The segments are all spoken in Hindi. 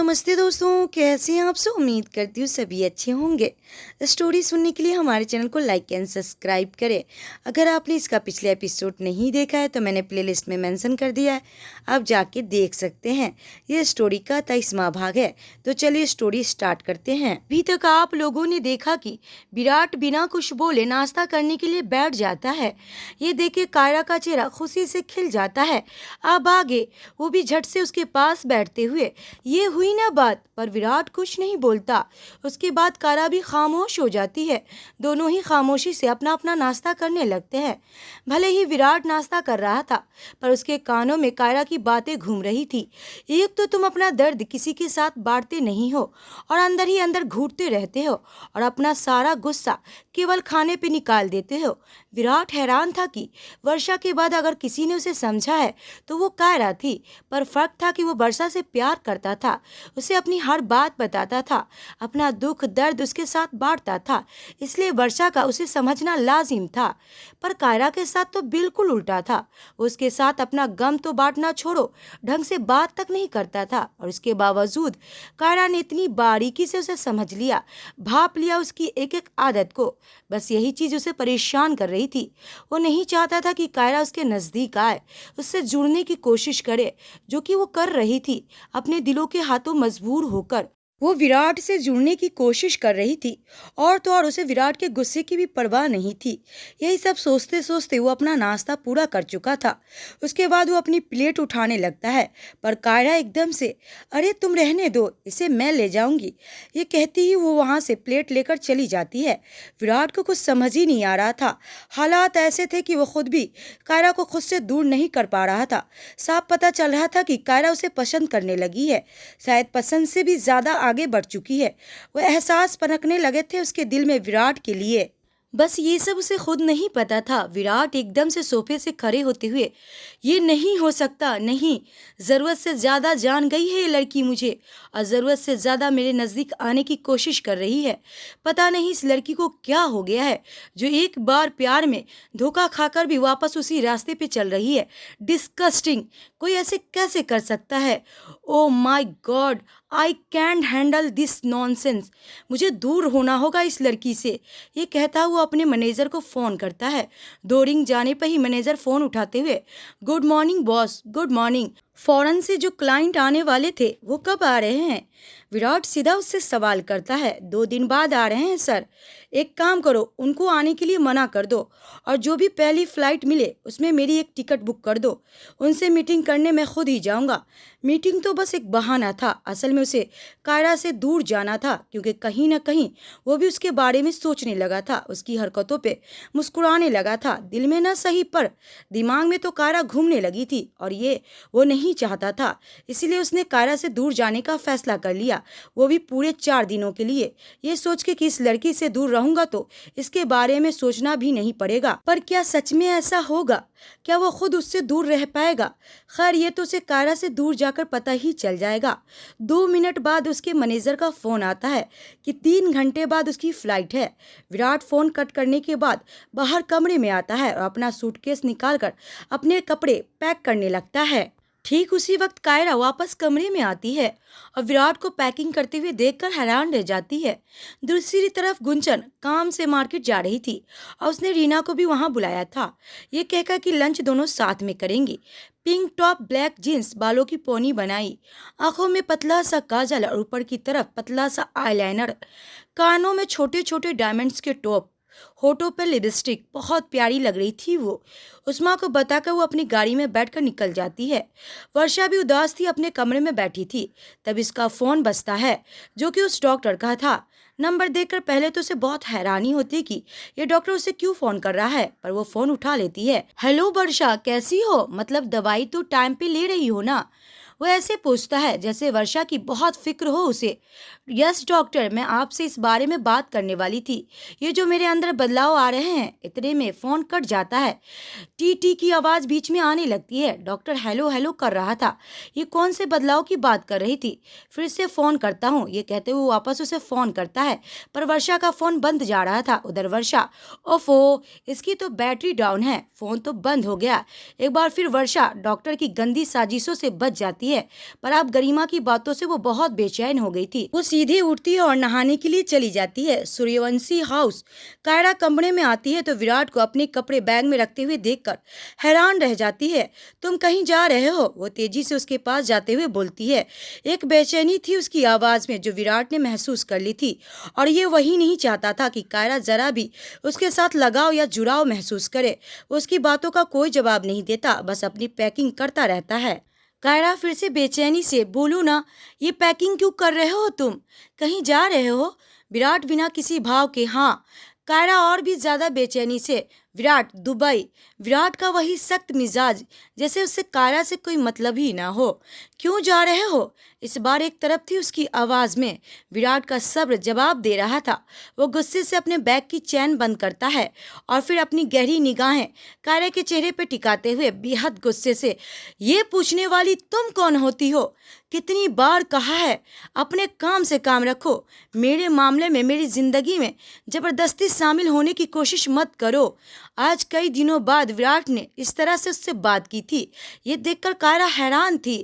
नमस्ते दोस्तों, कैसे हैं आप सब। उम्मीद करती हूँ सभी अच्छे होंगे। स्टोरी सुनने के लिए हमारे चैनल को लाइक एंड सब्सक्राइब करें। अगर आपने इसका पिछले एपिसोड नहीं देखा है तो मैंने प्लेलिस्ट में मेंशन कर दिया है, आप जाके देख सकते हैं। ये स्टोरी का 23वां भाग है। तो चलिए स्टोरी स्टार्ट करते हैं। अभी तक आप लोगों ने देखा कि विराट बिना कुछ बोले नाश्ता करने के लिए बैठ जाता है। ये देखे कायरा का चेहरा खुशी से खिल जाता है। अब आगे वो भी झट से उसके पास बैठते हुए, ये हुई ना बात। पर विराट कुछ नहीं बोलता। उसके बाद कायरा भी खामोश हो जाती है। दोनों ही खामोशी से अपना अपना नाश्ता करने लगते हैं। भले ही विराट नाश्ता कर रहा था, पर उसके कानों में कायरा की बातें घूम रही थी। एक तो तुम अपना दर्द किसी के साथ बांटते नहीं हो और अंदर ही अंदर घूटते रहते हो, और अपना सारा गुस्सा केवल खाने पे निकाल देते हो। विराट हैरान था कि वर्षा के बाद अगर किसी ने उसे समझा है तो वो कायरा थी। पर फर्क था कि वो वर्षा से प्यार करता था, उसे अपनी हर बात बताता था, अपना दुख दर्द उसके साथ बांटता था। इसलिए वर्षा का उसे समझना लाजिम था। पर कायरा के साथ तो बिल्कुल उल्टा था। वो उसके साथ अपना गम तो बांटना छोड़ो, ढंग से बात तक नहीं करता था। और इसके बावजूद कायरा ने इतनी बारीकी से उसे समझ लिया, भाप लिया उसकी एक एक आदत को। बस यही चीज उसे परेशान कर रही थी। वो नहीं चाहता था कि कायरा उसके नजदीक आए, उससे जुड़ने की कोशिश करे, जो कि वो कर रही थी। अपने दिलों के हाथों मजबूर होकर वो विराट से जुड़ने की कोशिश कर रही थी। और तो और उसे विराट के गुस्से की भी परवाह नहीं थी। यही सब सोचते सोचते वो अपना नाश्ता पूरा कर चुका था। उसके बाद वो अपनी प्लेट उठाने लगता है, पर कायरा एकदम से, अरे तुम रहने दो, इसे मैं ले जाऊंगी, ये कहती ही वो वहां से प्लेट लेकर चली जाती है। विराट को कुछ समझ ही नहीं आ रहा था। हालात ऐसे थे कि वो खुद भी कायरा को खुद से दूर नहीं कर पा रहा था। साफ पता चल रहा था कि कायरा उसे पसंद करने लगी है, शायद पसंद से भी ज्यादा आगे बढ़ चुकी है। वो एहसास पनपने लगे थे उसके दिल में विराट के लिए। बस ये सब उसे खुद नहीं पता था। विराट एकदम से सोफे से खड़े होते हुए, ये नहीं हो सकता, नहीं, ज़रूरत से ज़्यादा जान गई है ये लड़की मुझे, और ज़रूरत से ज़्यादा मेरे नज़दीक आने की कोशिश कर रही है। पता नहीं इस लड़की को क्या हो गया है, जो एक बार प्यार में धोखा खाकर भी वापस उसी रास्ते पे चल रही है। डिस्कस्टिंग, कोई ऐसे कैसे कर सकता है। Oh my god, I can't handle this nonsense. मुझे दूर होना होगा इस लड़की से। ये कहता हुआ अपने मैनेजर को फ़ोन करता है। 2 रिंग जाने पर ही मैनेजर फ़ोन उठाते हुए, good morning boss, good morning. Foreign से जो क्लाइंट आने वाले थे वो कब आ रहे हैं। विराट सीधा उससे सवाल करता है। 2 दिन बाद आ रहे हैं सर। एक काम करो, उनको आने के लिए मना कर दो, और जो भी पहली फ़्लाइट मिले उसमें मेरी एक टिकट बुक कर दो। उनसे मीटिंग करने मैं खुद ही जाऊंगा। मीटिंग तो बस एक बहाना था, असल में उसे कायरा से दूर जाना था, क्योंकि कहीं ना कहीं वो भी उसके बारे में सोचने लगा था, उसकी हरकतों पे मुस्कुराने लगा था। दिल में ना सही पर दिमाग में तो कायरा घूमने लगी थी, और ये वो नहीं चाहता था। इसीलिए उसने कायरा से दूर जाने का फैसला कर लिया, वो भी पूरे 4 दिनों के लिए। ये सोच के कि इस लड़की से दूर रहूंगा तो इसके बारे में सोचना भी नहीं पड़ेगा। पर क्या सच में ऐसा होगा? क्या वो खुद उससे दूर रह पाएगा? खैर, ये तो उसे कायरा से दूर जाकर पता ही चल जाएगा। 2 मिनट बाद उसके मैनेजर का फोन आता है कि 3 घंटे बाद उसकी फ्लाइट है। विराट फोन कट करने के बाद बाहर कमरे में आता है और अपना सूटकेस निकालकर अपने कपड़े पैक करने लगता है। ठीक उसी वक्त कायरा वापस कमरे में आती है और विराट को पैकिंग करते हुए देखकर हैरान रह जाती है। दूसरी तरफ गुंजन काम से मार्केट जा रही थी और उसने रीना को भी वहां बुलाया था, ये कहकर कि लंच दोनों साथ में करेंगी। पिंक टॉप, ब्लैक जीन्स, बालों की पोनी बनाई, आंखों में पतला सा काजल और ऊपर की तरफ पतला सा आईलाइनर, कानों में छोटे छोटे डायमंड्स के टॉप, होठों पर लिपस्टिक, बहुत प्यारी लग रही थी वो। उस्मा को बताकर वो अपनी गाड़ी में बैठकर निकल जाती है। वर्षा भी उदास थी, अपने कमरे में बैठी थी। तब इसका फ़ोन बजता है, जो कि उस डॉक्टर का था। नंबर देखकर पहले तो उसे बहुत हैरानी होती कि ये डॉक्टर उसे क्यों फ़ोन कर रहा है, पर वो फ़ोन उठा लेती है। हेलो वर्षा, कैसी हो? मतलब दवाई तो टाइम पे ले रही हो ना? वो ऐसे पूछता है जैसे वर्षा की बहुत फिक्र हो उसे। यस डॉक्टर, मैं आपसे इस बारे में बात करने वाली थी। ये जो मेरे अंदर बदलाव आ रहे हैं, इतने में फ़ोन कट जाता है। टी टी की आवाज़ बीच में आने लगती है। डॉक्टर हेलो हेलो कर रहा था, ये कौन से बदलाव की बात कर रही थी? फिर से फ़ोन करता हूँ, ये कहते हुए वापस उसे फ़ोन करता है, पर वर्षा का फ़ोन बंद जा रहा था। उधर वर्षा, ओफो, इसकी तो बैटरी डाउन है, फ़ोन तो बंद हो गया। एक बार फिर वर्षा डॉक्टर की गंदी साजिशों से बच जाती है। है, पर अब गरिमा की बातों से वो बहुत बेचैन हो गई थी। वो सीधे उठती है और नहाने के लिए चली जाती है। सूर्यवंशी हाउस। कायरा कमरे में आती है तो विराट को अपने कपड़े बैग में रखते हुए देखकर हैरान रह जाती है। तुम कहीं जा रहे हो? वो तेजी से उसके पास जाते हुए बोलती है। एक बेचैनी थी उसकी आवाज में जो विराट ने महसूस कर ली थी, और ये वही नहीं चाहता था कि कायरा जरा भी उसके साथ लगाव या जुड़ाव महसूस करे। वो उसकी बातों का कोई जवाब नहीं देता, बस अपनी पैकिंग करता रहता है। कायरा फिर से बेचैनी से, बोलू ना, ये पैकिंग क्यों कर रहे हो तुम? कहीं जा रहे हो? विराट बिना किसी भाव के हाँ। कायरा और भी ज्यादा बेचैनी से, विराट दुबई। विराट का वही सख्त मिजाज, जैसे उससे कायरा से कोई मतलब ही ना हो। क्यों जा रहे हो? इस बार एक तरफ थी उसकी आवाज में। विराट का सब्र जवाब दे रहा था। वो गुस्से से अपने बैग की चैन बंद करता है और फिर अपनी गहरी निगाहें कायरा के चेहरे पर टिकाते हुए बेहद गुस्से से, ये पूछने वाली तुम कौन होती हो? कितनी बार कहा है अपने काम से काम रखो। मेरे मामले में, मेरी जिंदगी में जबरदस्ती शामिल होने की कोशिश मत करो। आज कई दिनों बाद विराट ने इस तरह से उससे बात की थी। ये देखकर कायरा हैरान थी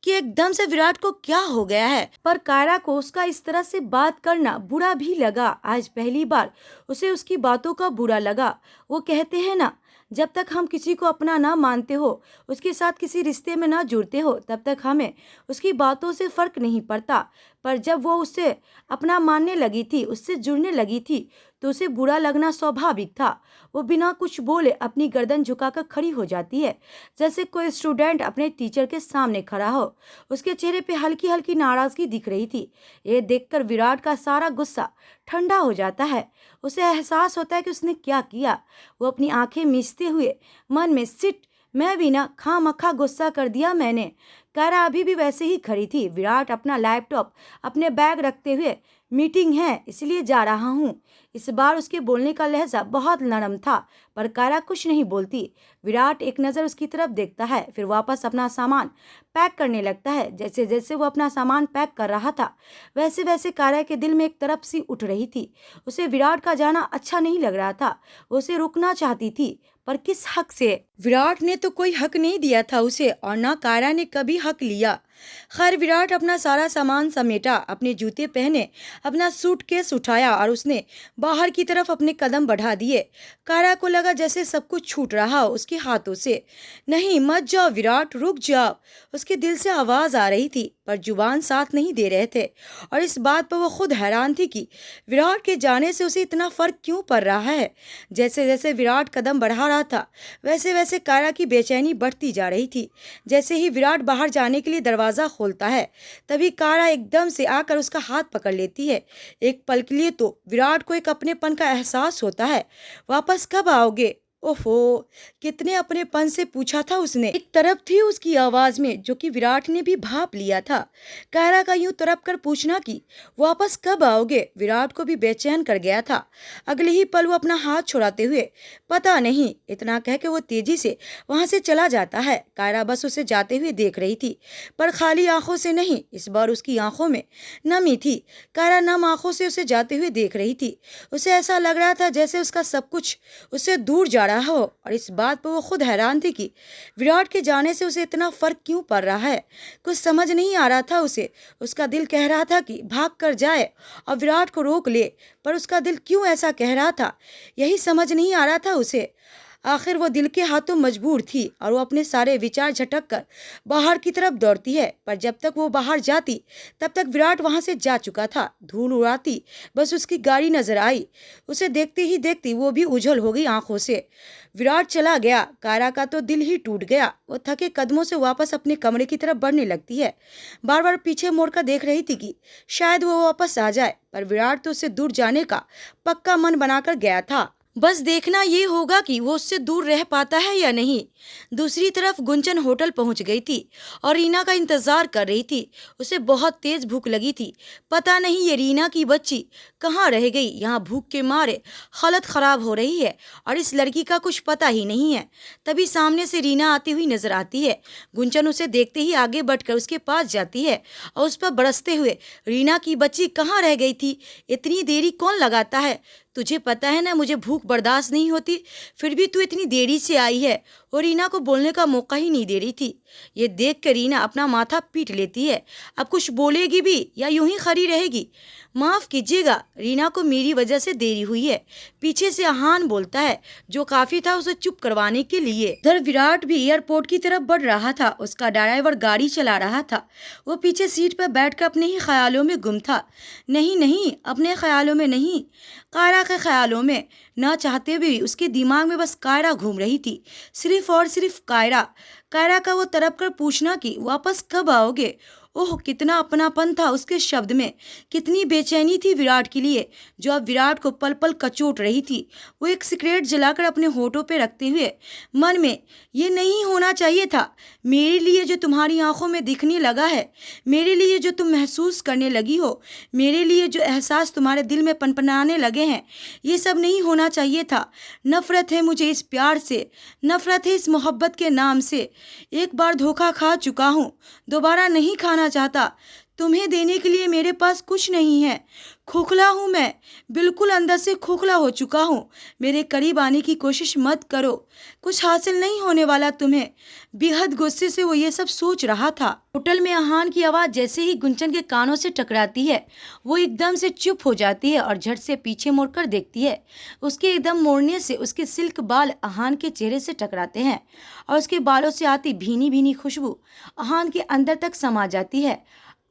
कि एकदम से विराट को क्या हो गया है, पर कायरा को उसका इस तरह से बात करना बुरा भी लगा। आज पहली बार उसे उसकी बातों का बुरा लगा। वो कहते हैं ना, जब तक हम किसी को अपना ना मानते हो, उसके साथ किसी रिश्ते में ना जुड़ते हो, तब तक हमें उसकी बातों से फर्क नहीं पड़ता। पर जब वो उससे अपना मानने लगी थी, उससे जुड़ने लगी थी, तो उसे बुरा लगना स्वाभाविक था। वो बिना कुछ बोले अपनी गर्दन झुकाकर खड़ी हो जाती है, जैसे कोई स्टूडेंट अपने टीचर के सामने खड़ा हो। उसके चेहरे पे हल्की हल्की नाराजगी दिख रही थी। ये देखकर विराट का सारा गुस्सा ठंडा हो जाता है। उसे एहसास होता है कि उसने क्या किया। वो अपनी आंखें मीचते हुए मन में, सिट, मैं भी ना खामखा गुस्सा कर दिया मैंने। कायरा अभी भी वैसे ही खड़ी थी। विराट अपना लैपटॉप अपने बैग रखते हुए, मीटिंग है इसलिए जा रहा हूँ। इस बार उसके बोलने का लहजा बहुत नरम था, पर कायरा कुछ नहीं बोलती। विराट एक नज़र उसकी तरफ देखता है, फिर वापस अपना सामान पैक करने लगता है। जैसे जैसे वो अपना सामान पैक कर रहा था, वैसे वैसे कायरा के दिल में एक तरफ सी उठ रही थी। उसे विराट का जाना अच्छा नहीं लग रहा था। वो उसे रुकना चाहती थी, पर किस हक से? विराट ने तो कोई हक नहीं दिया था उसे, और ना कायरा ने कभी हक लिया। खैर, विराट अपना सारा सामान समेटा, अपने जूते पहने, अपना सूटकेस उठाया और उसने बाहर की तरफ अपने कदम बढ़ा दिए। कायरा को लगा जैसे सब कुछ छूट रहा हो उसके हाथों से। नहीं, मत जाओ विराट, रुक जाओ। उसके दिल से आवाज आ रही थी, पर जुबान साथ नहीं दे रहे थे। और इस बात पर वो खुद हैरान थी कि विराट के जाने से उसे इतना फर्क क्यों पड़ रहा है। जैसे जैसे विराट कदम बढ़ा रहा था, वैसे वैसे कायरा की बेचैनी बढ़ती जा रही थी। जैसे ही विराट बाहर जाने के लिए दरवाजा खोलता है, तभी कायरा एकदम से आकर उसका हाथ पकड़ लेती है। एक पल के लिए तो विराट को एक अपनेपन का एहसास होता है। वापस कब आओगे? ओफो, कितने अपनेपन से पूछा था उसने। एक तरफ थी उसकी आवाज में जो कि विराट ने भी भाप लिया था। कायरा का यूं तरफ कर पूछना कि वापस कब आओगे, विराट को भी बेचैन कर गया था। अगले ही पल वो अपना हाथ छुड़ाते हुए, पता नहीं, इतना कह के वो तेजी से वहां से चला जाता है। कायरा बस उसे जाते हुए देख रही थी, पर खाली आंखों से नहीं। इस बार उसकी आंखों में नमी थी। कायरा नम आंखों से उसे जाते हुए देख रही थी। उसे ऐसा लग रहा था जैसे उसका सब कुछ उससे दूर जा रहा हो, और इस बात पर वो खुद हैरान थी कि विराट के जाने से उसे इतना फर्क क्यों पड़ रहा है। कुछ समझ नहीं आ रहा था उसे। उसका दिल कह रहा था कि भाग कर जाए और विराट को रोक ले, पर उसका दिल क्यों ऐसा कह रहा था, यही समझ नहीं आ रहा था उसे। आखिर वो दिल के हाथों मजबूर थी और वो अपने सारे विचार झटक कर बाहर की तरफ दौड़ती है। पर जब तक वो बाहर जाती, तब तक विराट वहां से जा चुका था। धूल उड़ाती बस उसकी गाड़ी नजर आई। उसे देखती ही देखती वो भी उछल हो गई आंखों से। विराट चला गया। कायरा का तो दिल ही टूट गया। वो थके कदमों से वापस अपने कमरे की तरफ बढ़ने लगती है। बार बार पीछे मुड़कर देख रही थी कि शायद वो वापस आ जाए, पर विराट तो उससे दूर जाने का पक्का मन बनाकर गया था। बस देखना ये होगा कि वो उससे दूर रह पाता है या नहीं। दूसरी तरफ गुंजन होटल पहुंच गई थी और रीना का इंतजार कर रही थी। उसे बहुत तेज भूख लगी थी। पता नहीं ये रीना की बच्ची कहाँ रह गई। यहाँ भूख के मारे हालत खराब हो रही है और इस लड़की का कुछ पता ही नहीं है। तभी सामने से रीना आती हुई नजर आती है। गुंजन उसे देखते ही आगे बढ़कर उसके पास जाती है और उस पर बरसते हुए, रीना की बच्ची कहाँ रह गई थी? इतनी देरी कौन लगाता है? तुझे पता है ना मुझे भूख बर्दाश्त नहीं होती, फिर भी तू इतनी देरी से आई है और रीना को बोलने का मौका ही नहीं दे रही थी। ये देख कर रीना अपना माथा पीट लेती है। अब कुछ बोलेगी भी या यूं ही खड़ी रहेगी? माफ़ कीजिएगा, रीना को मेरी वजह से देरी हुई है। पीछे से आहान बोलता है, जो काफ़ी था उसे चुप करवाने के लिए। इधर विराट भी एयरपोर्ट की तरफ बढ़ रहा था। उसका ड्राइवर गाड़ी चला रहा था। वो पीछे सीट पर बैठकर अपने ही ख्यालों में गुम था। नहीं नहीं, अपने ख्यालों में नहीं, कायरा के ख्यालों में। ना चाहते हुए भी उसके दिमाग में बस कायरा घूम रही थी, सिर्फ और सिर्फ कायरा। कायरा का वो तड़प कर पूछना कि वापस कब आओगे। ओह, कितना अपनापन था उसके शब्द में, कितनी बेचैनी थी विराट के लिए, जो अब विराट को पल पल कचोट रही थी। वो एक सिगरेट जलाकर अपने होठों पे रखते हुए मन में, ये नहीं होना चाहिए था। मेरे लिए जो तुम्हारी आंखों में दिखने लगा है, मेरे लिए जो तुम महसूस करने लगी हो, मेरे लिए जो एहसास तुम्हारे दिल में पनपनाने लगे हैं, ये सब नहीं होना चाहिए था। नफरत है मुझे इस प्यार से, नफरत है इस मोहब्बत के नाम से। एक बार धोखा खा चुका हूँ, दोबारा नहीं खाना चाहता। तुम्हें देने के लिए मेरे पास कुछ नहीं है। खोखला हूँ मैं, बिल्कुल अंदर से खोखला हो चुका हूँ। मेरे करीब आने की कोशिश मत करो, कुछ हासिल नहीं होने वाला तुम्हें। बेहद गुस्से से वो ये सब सोच रहा था। होटल में आहान की आवाज़ जैसे ही गुंजन के कानों से टकराती है, वो एकदम से चुप हो जाती है और झट से पीछे मुड़कर देखती है। उसके एकदम मोड़ने से उसके सिल्क बाल आहान के चेहरे से टकराते हैं और उसके बालों से आती भीनी भीनी खुशबू आहान के अंदर तक समा जाती है।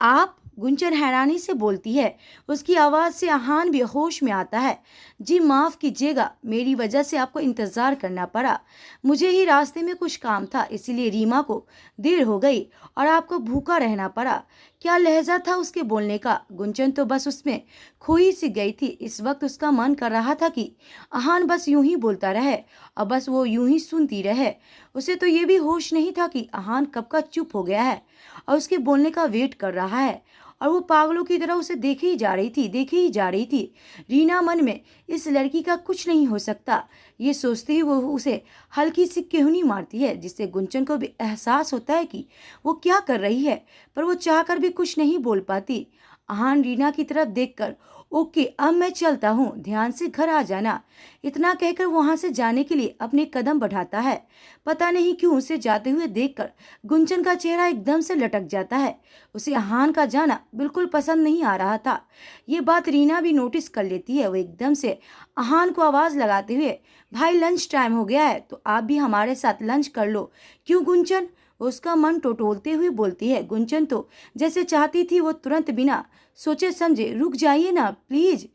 आप? गुंजन हैरानी से बोलती है। उसकी आवाज़ से आहान भी होश में आता है। जी माफ़ कीजिएगा, मेरी वजह से आपको इंतज़ार करना पड़ा। मुझे ही रास्ते में कुछ काम था, इसीलिए रीमा को देर हो गई और आपको भूखा रहना पड़ा। क्या लहजा था उसके बोलने का। गुंजन तो बस उसमें खोई सी गई थी। इस वक्त उसका मन कर रहा था कि आहान बस यूं ही बोलता रहे और बस वो यूं ही सुनती रहे। उसे तो ये भी होश नहीं था कि आहान कब का चुप हो गया है और उसके बोलने का वेट कर रहा है, और वो पागलों की तरह उसे देखी ही जा रही थी, देखी ही जा रही थी। रीना मन में, इस लड़की का कुछ नहीं हो सकता, ये सोचते ही वो उसे हल्की सी केहनी मारती है, जिससे गुंजन को भी एहसास होता है कि वो क्या कर रही है, पर वो चाहकर भी कुछ नहीं बोल पाती। आहान रीना की तरफ देखकर, ओके अब मैं चलता हूँ, ध्यान से घर आ जाना, इतना कहकर वहां से जाने के लिए अपने कदम बढ़ाता है। पता नहीं क्यों उसे जाते हुए देखकर गुंजन का चेहरा एकदम से लटक जाता है। उसे आहान का जाना बिल्कुल पसंद नहीं आ रहा था। ये बात रीना भी नोटिस कर लेती है। वो एकदम से आहान को आवाज़ लगाते हुए, भाई लंच टाइम हो गया है तो आप भी हमारे साथ लंच कर लो। क्यों गुंजन? उसका मन टटोलते हुए बोलती है। गुंजन तो जैसे चाहती थी वो तुरंत बिना सोचे समझे, रुक जाइए ना प्लीज।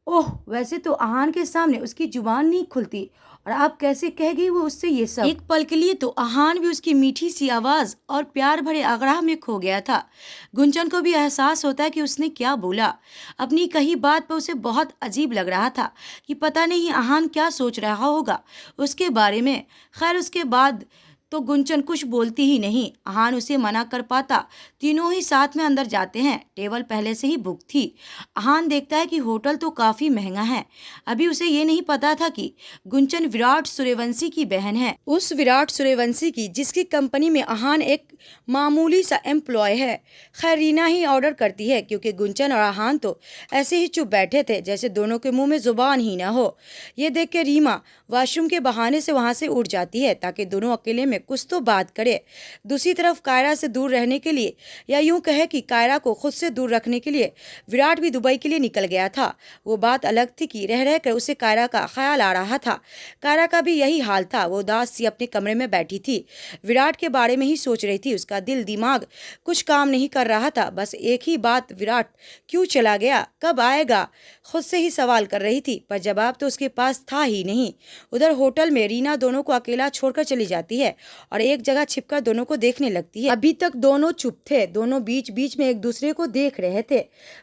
ओह, वैसे तो आहान के सामने उसकी जुबान नहीं खुलती, और आप कैसे कह गई वो उससे ये सब। एक पल के लिए तो आहान भी उसकी मीठी सी आवाज़ और प्यार भरे आग्रह में खो गया था। गुंजन को भी एहसास होता है कि उसने क्या बोला। अपनी कही बात पर उसे बहुत अजीब लग रहा था कि पता नहीं आहान क्या सोच रहा होगा उसके बारे में। खैर, उसके बाद तो गुंजन कुछ बोलती ही नहीं। आहान उसे मना कर पाता। तीनों ही साथ में अंदर जाते हैं। टेबल पहले से ही बुक थी। आहान देखता है कि होटल तो काफ़ी महंगा है। अभी उसे ये नहीं पता था कि गुंजन विराट सूर्यवंशी की बहन है, उस विराट सूर्यवंशी की जिसकी कंपनी में आहान एक मामूली सा एम्प्लॉय है। खैर, रीना ही ऑर्डर करती है क्योंकि गुंजन और आहान तो ऐसे ही चुप बैठे थे जैसे दोनों के मुंह में जुबान ही ना हो। ये देख के रीमा वॉशरूम के बहाने से वहां से उठ जाती है ताकि दोनों अकेले में कुछ तो बात करे। दूसरी तरफ कायरा से दूर रहने के लिए, या यूं कहे कि कायरा को खुद से दूर रखने के लिए विराट भी दुबई के लिए निकल गया था। वो बात अलग थी कि रह रह कर उसे कायरा का ख्याल आ रहा था। कायरा का भी यही हाल था। वो उदास सी अपने कमरे में बैठी थी, विराट के बारे में ही सोच रही थी। उसका दिल दिमाग कुछ काम नहीं कर रहा था। बस एक ही बात, विराट क्यों चला गया, कब आएगा, खुद से ही सवाल कर रही थी, पर जवाब तो उसके पास था ही नहीं। उधर होटल में रीना दोनों को अकेला छोड़कर चली जाती है और एक जगह छिपकर दोनों को देखने लगती है। अभी तक दोनों चुप थे। दोनों बीच बीच में एक दूसरे को देख रहे थे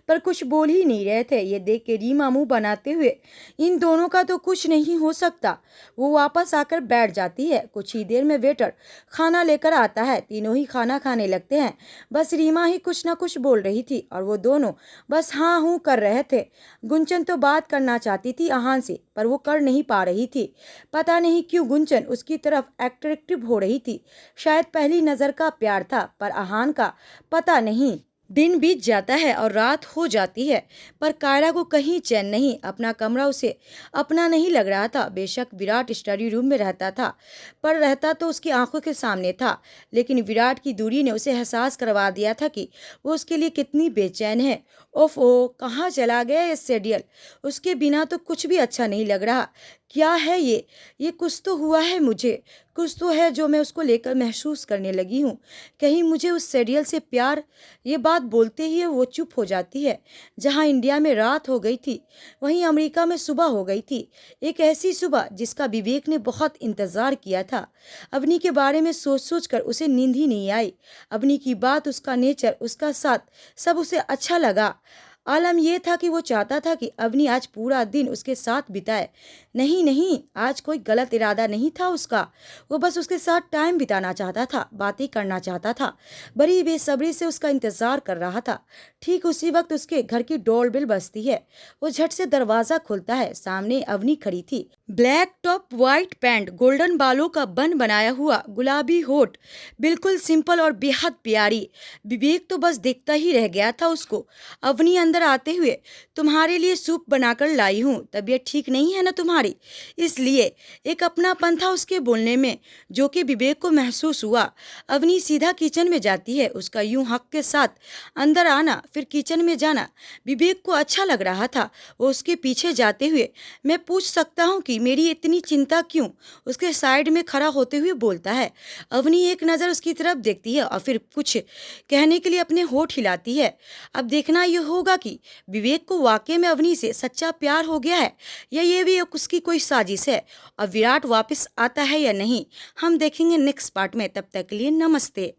पर कुछ बोल ही नहीं रहे थे। ये देख के रीमा मुंह बनाते हुए, इन दोनों का तो कुछ नहीं हो सकता, वो वापस आकर बैठ जाती है। कुछ ही देर में वेटर खाना लेकर आता है। तीनों ही खाना खाने लगते हैं। बस रीमा ही कुछ ना कुछ बोल रही थी और वो दोनों बस हाँ हूँ कर रहे थे। गुंजन तो बात करना चाहती थी आहान से, पर वो कर नहीं पा रही थी। पता नहीं क्यों गुंजन उसकी तरफ अट्रैक्टिव हो रही थी। शायद पहली नज़र का प्यार था, पर आहान का पता नहीं। दिन बीत जाता है और रात हो जाती है, पर कायरा को कहीं चैन नहीं। अपना कमरा उसे अपना नहीं लग रहा था। बेशक विराट स्टडी रूम में रहता था, पर रहता तो उसकी आंखों के सामने था। लेकिन विराट की दूरी ने उसे एहसास करवा दिया था कि वो उसके लिए कितनी बेचैन है। ओफ कहाँ चला गया ये शेड्यूल। उसके बिना तो कुछ भी अच्छा नहीं लग रहा। क्या है ये कुछ तो हुआ है मुझे। कुछ तो है जो मैं उसको लेकर महसूस करने लगी हूँ। कहीं मुझे उस सीरियल से प्यार। ये बात बोलते ही वो चुप हो जाती है। जहाँ इंडिया में रात हो गई थी, वहीं अमेरिका में सुबह हो गई थी। एक ऐसी सुबह जिसका विवेक ने बहुत इंतजार किया था। अवनी के बारे में सोच सोच कर उसे नींद ही नहीं आई। अवनी की बात, उसका नेचर, उसका साथ, सब उसे अच्छा लगा। आलम यह था कि वो चाहता था कि अवनी आज पूरा दिन उसके साथ बिताए। नहीं नहीं, आज कोई गलत इरादा नहीं था उसका। वो बस उसके साथ टाइम बिताना चाहता था, बातें करना चाहता था, बड़ी बेसब्री से उसका इंतजार कर रहा था। ठीक उसी वक्त उसके घर की डोरबेल बजती है। वो झट से दरवाजा खोलता है। सामने अवनी खड़ी थी। Black top, white pant, golden बालों का बन बनाया हुआ, गुलाबी होठ, बिल्कुल सिंपल और बेहद प्यारी। विवेक तो बस देखता ही रह गया था उसको। अवनी अंदर आते हुए, तुम्हारे लिए सूप बनाकर लाई हूँ, तबीयत ठीक नहीं है ना तुम्हारी, इसलिए। एक अपनापन था उसके बोलने में, जो कि विवेक को महसूस हुआ। अवनी सीधा किचन में जाती है। उसका यूं हक के साथ अंदर आना, फिर किचन में जाना विवेक को अच्छा लग रहा था। वो उसके पीछे जाते हुए, मैं पूछ सकता हूँ कि मेरी इतनी चिंता क्यों, उसके साइड में खड़ा होते हुए बोलता है। अवनी एक नज़र उसकी तरफ देखती है और फिर कुछ कहने के लिए अपने होठ हिलाती है। अब देखना यह होगा कि विवेक को वाकई में अवनी से सच्चा प्यार हो गया है, या ये भी उसकी कोई साजिश है। और विराट वापस आता है या नहीं, हम देखेंगे नेक्स्ट पार्ट में। तब तक के लिए नमस्ते।